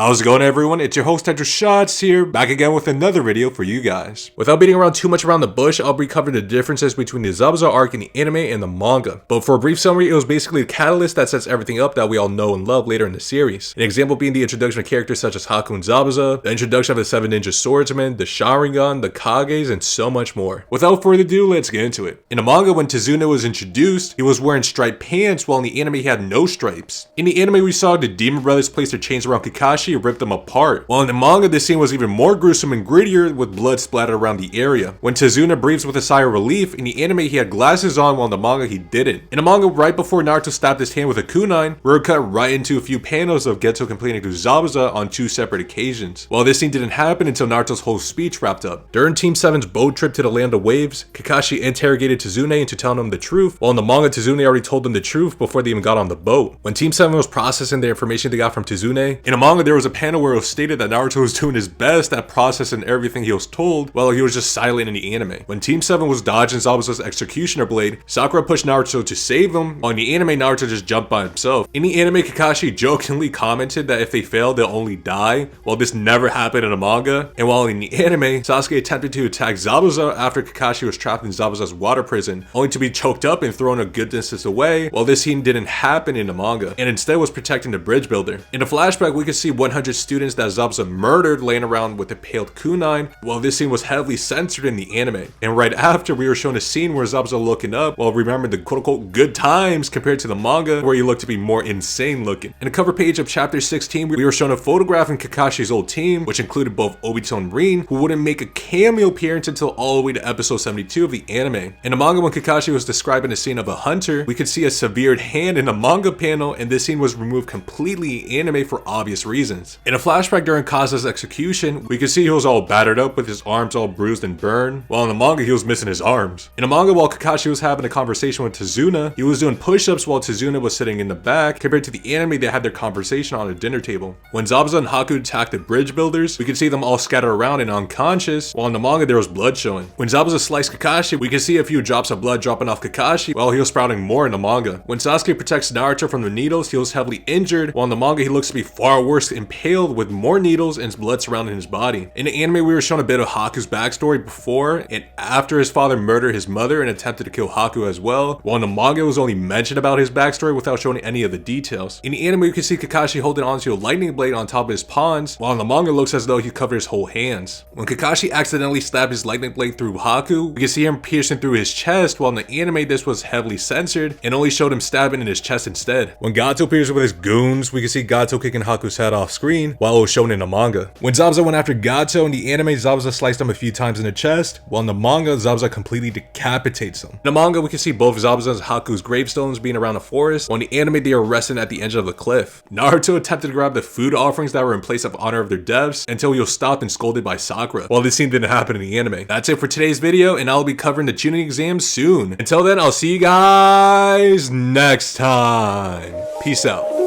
How's it going, everyone? It's your host Enter Shots here, back again with another video for you guys. Without beating around too much around the bush, I'll be covering the differences between the Zabuza arc in the anime and the manga. But for a brief summary, it was basically the catalyst that sets everything up that we all know and love later in the series. An example being the introduction of characters such as Haku and Zabuza, the introduction of the 7 ninja swordsmen, the Sharingan, the Kages, and so much more. Without further ado, let's get into it. In the manga, when Tazuna was introduced, he was wearing striped pants, while in the anime he had no stripes. In the anime, we saw the Demon Brothers place their chains around Kakashi and rip them apart. While in the manga, this scene was even more gruesome and grittier, with blood splattered around the area. When Tazuna breathes with a sigh of relief, in the anime he had glasses on, while in the manga he didn't. In the manga, right before Naruto stabbed his hand with a kunai, we were cut right into a few panels of Geto complaining to Zabuza on 2 separate occasions. While this scene didn't happen until Naruto's whole speech wrapped up. During Team 7's boat trip to the Land of Waves, Kakashi interrogated Tazuna into telling him the truth, while in the manga Tazuna already told them the truth before they even got on the boat. When Team 7 was processing the information they got from Tazuna, in the manga there was a panel where it was stated that Naruto was doing his best at processing everything he was told, while he was just silent in the anime. When Team 7 was dodging Zabuza's executioner blade, Sakura pushed Naruto to save him, while in the anime Naruto just jumped by himself. In the anime, Kakashi jokingly commented that if they fail, they'll only die, while this never happened in the manga. And while in the anime, Sasuke attempted to attack Zabuza after Kakashi was trapped in Zabuza's water prison, only to be choked up and thrown a good distance away, while this scene didn't happen in the manga, and instead was protecting the bridge builder. In the flashback, we could see 100 students that Zabuza murdered laying around with impaled kunai, while this scene was heavily censored in the anime. And right after, we were shown a scene where Zabuza looking up while remembering the quote-unquote good times compared to the manga, where he looked to be more insane looking. In the cover page of chapter 16, we were shown a photograph in Kakashi's old team, which included both Obito and Rin, who wouldn't make a cameo appearance until all the way to episode 72 of the anime. In the manga, when Kakashi was describing a scene of a hunter, we could see a severed hand in the manga panel, and this scene was removed completely in anime for obvious reasons. In a flashback during Kaza's execution, we could see he was all battered up with his arms all bruised and burned, while in the manga he was missing his arms. In the manga, while Kakashi was having a conversation with Tazuna, he was doing push-ups while Tazuna was sitting in the back, compared to the anime they had their conversation on a dinner table. When Zabuza and Haku attacked the bridge builders, we could see them all scatter around and unconscious, while in the manga there was blood showing. When Zabuza sliced Kakashi, we could see a few drops of blood dropping off Kakashi, while he was sprouting more in the manga. When Sasuke protects Naruto from the needles, he was heavily injured, while in the manga he looks to be far worse, impaled with more needles and blood surrounding his body. In the anime, we were shown a bit of Haku's backstory before and after his father murdered his mother and attempted to kill Haku as well, while in the manga it was only mentioned about his backstory without showing any of the details. In the anime, we can see Kakashi holding onto a lightning blade on top of his pawns, while in the manga it looks as though he covered his whole hands. When Kakashi accidentally stabbed his lightning blade through Haku, we can see him piercing through his chest, while in the anime this was heavily censored and only showed him stabbing in his chest instead. When Gato appears with his goons, we can see Gato kicking Haku's head off screen, while it was shown in the manga. When Zabuza went after Gato in the anime, Zabuza sliced him a few times in the chest, while in the manga, Zabuza completely decapitates him. In the manga, we can see both Zabuza and Haku's gravestones being around a forest, while in the anime, they are resting at the edge of the cliff. Naruto attempted to grab the food offerings that were in place of honor of their deaths until he was stopped and scolded by Sakura, while this scene didn't happen in the anime. That's it for today's video, and I'll be covering the tuning exam soon. Until then, I'll see you guys next time. Peace out.